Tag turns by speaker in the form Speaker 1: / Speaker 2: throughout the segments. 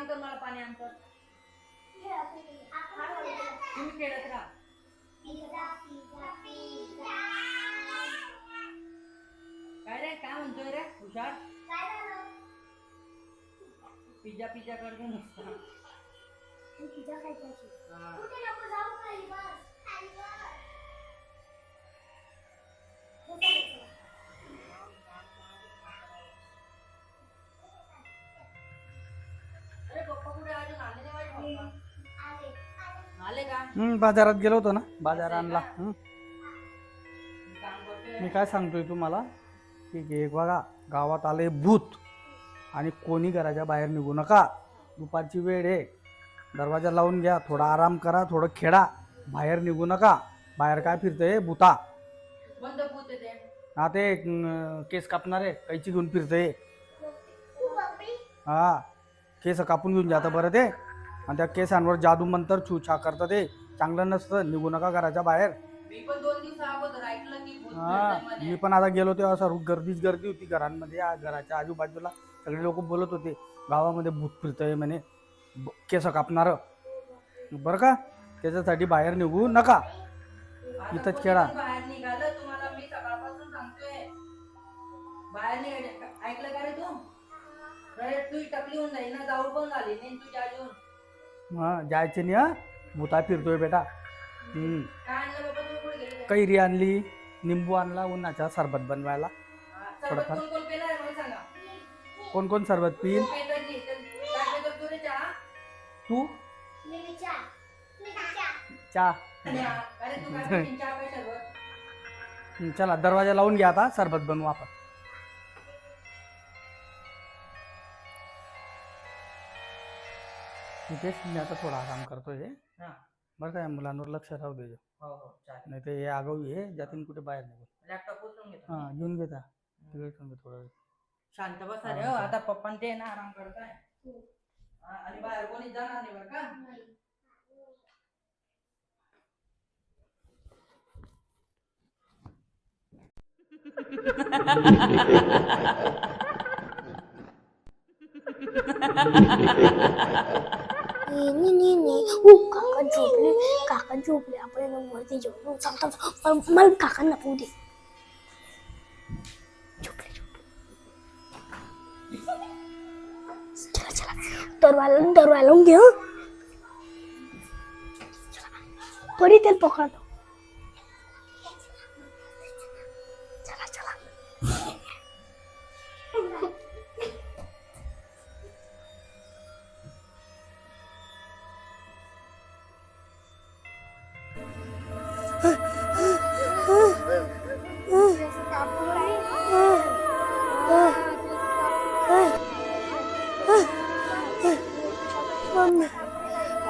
Speaker 1: काम कर, मला पाणी आण कर. तुम्ही खेळत राहा. काय रे, काय म्हणतोय रे हुशार? पिझ्झा पिझ्झा करतो नुसता.
Speaker 2: पिझ्झा खायचा आहे. कुठे नको जाऊ, खाली बस, खाली बस.
Speaker 1: अरे पप्पा कुठे अजून आले नाही माझे पप्पा? आले का?
Speaker 3: बाजारात गेलो होतो ना, बाजार आणला.
Speaker 1: काम करतोय.
Speaker 3: मी काय सांगतोय तुम्हाला की एक बघा, गावात आले भूत आणि कोणी घराच्या बाहेर निघू नका. दुपारची वेळ आहे, दरवाजा लावून घ्या, थोडा आराम करा, थोडं खेळा, बाहेर निघू नका. बाहेर काय फिरतंय भूता?
Speaker 1: बंद भूत आहे ते.
Speaker 3: हा ते केस कापणारे कैची घेऊन फिरतंय. हा, केस कापून घेऊन जातं बरं ते, आणि त्या केसांवर जादू मंत्र छूछा करतं. ते चांगलं नसतं, निघू नका घराच्या बाहेर.
Speaker 1: मी पण 2 दिवसा अगोदर ऐकलं की भूत
Speaker 3: हा,
Speaker 1: फिरतंय म्हणे.
Speaker 3: मी पण आता गेलो तेव्हा सर्व गर्दीच गर्दी होती घरांमध्ये. घराच्या आजूबाजूला सगळे लोक बोलत होते, गावामध्ये भूत फिरतंय म्हणे, केस कापणार बरं का. त्याच्यासाठी बाहेर निघू नका,
Speaker 1: आता
Speaker 3: इथंच
Speaker 1: कोणी
Speaker 3: खेळा.
Speaker 1: पण बाहेर निघालं तुम्हाला मी सकाळपासून सांगतोय, बाहेर निघायचं. ऐकलं का रे तू? अरे तू टकली होऊन जाईल ना, जाऊ पण झाली नाही तुझ्या अजून.
Speaker 3: हा, जायचे नाही. हा, भूता फिरतोय बेटा.
Speaker 1: काय आणलं बाबा, तुम्ही कुठे गेले?
Speaker 3: कैरी आणली, निंबू आणला उन्हाचा सरबत बनवायला.
Speaker 1: सरबत कोण कोण पेणार आहे मला सांगा.
Speaker 3: कोण कोण सरबत पिईल?
Speaker 1: तू पेतर नाही, तर काय पेतर तू रे चहा?
Speaker 3: तू
Speaker 2: मी चहा.
Speaker 3: चहा.
Speaker 1: अरे तू काय पिशील, चहा काय सरबत?
Speaker 3: चला दरवाजा लावून घ्या, आता सरबत बनवू आपण. तिथेच मी आता थोडा आराम करतोय.
Speaker 1: हा.
Speaker 3: बरं काय, मुलांवर लक्ष राहू दे,
Speaker 1: हो हो चालेल.
Speaker 3: नाही तर हे आगाऊ आहे, जातीन कुठे बाहेर निघून.
Speaker 1: लॅपटॉप उचलून घेतो.
Speaker 3: हा, घेऊन घेता तिकडे ठेवून घे थोडा वेळ.
Speaker 1: शांत बसा रे हो, आता पप्पा ते ना आराम करताय. आणि बाहेर कोणी जाणार नाही बरं का.
Speaker 2: काका झोपले आपण वरती जेवण चालतात. मला काकांना पाहू दे. झोपले चला चला, दरवाजा लावून घे. थोडी तेल पकडतो. चला चला.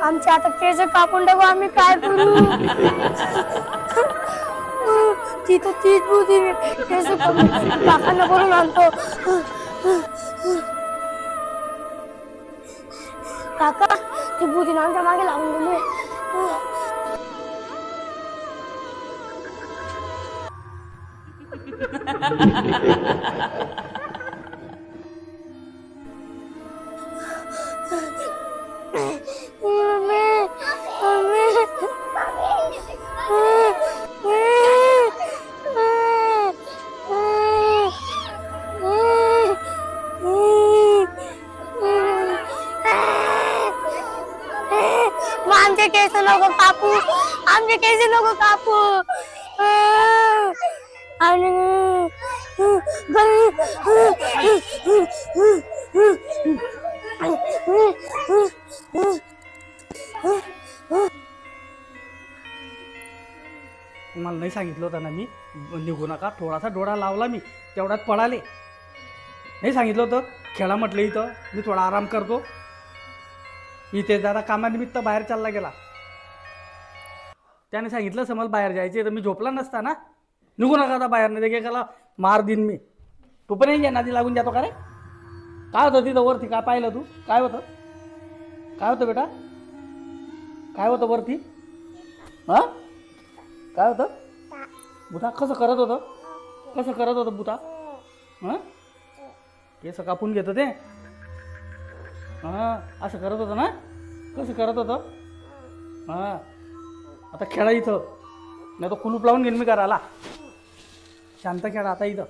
Speaker 2: आमचे आता केस कापून टाकू, आम्ही काय करू? तिथं तीच बुद्धी, केस कापून काकांना बोलून आणतो. काका ती बुद्धी आमच्या मागे लागून गेली. आमचे केस नको कापू, आमचे केस नको कापू. आणि
Speaker 3: तुम्हाला नाही सांगितलं होतं ना मी, निघू नका. थोडासा डोळा लावला मी, तेवढ्यात पळाले. नाही सांगितलं होतं खेळा म्हटलं, इथं मी थोडा आराम करतो. इथे जरा कामानिमित्त बाहेर चालला गेला, त्याने सांगितलं समज बाहेर जायचे, तर मी झोपला नसता ना. निघू नका आता बाहेर, नाही एकाला मार दिन मी. तू पण नाही नादी लागून जातो का रे? काय होतं तिथं वरती? काय पाहिलं तू? काय होतं? काय होतं बेटा? काय होतं वरती? हा, काय होतं? बुता कसं करत होतं? कसं करत होतं बुता? हां, केस कापून घेतं ते. हां असं करत होतं ना, कसं करत होतं? हां आता खेळा इथं, नाही तर कुलूप लावून घेईन मी घराला. शांत खेळा आता इथं.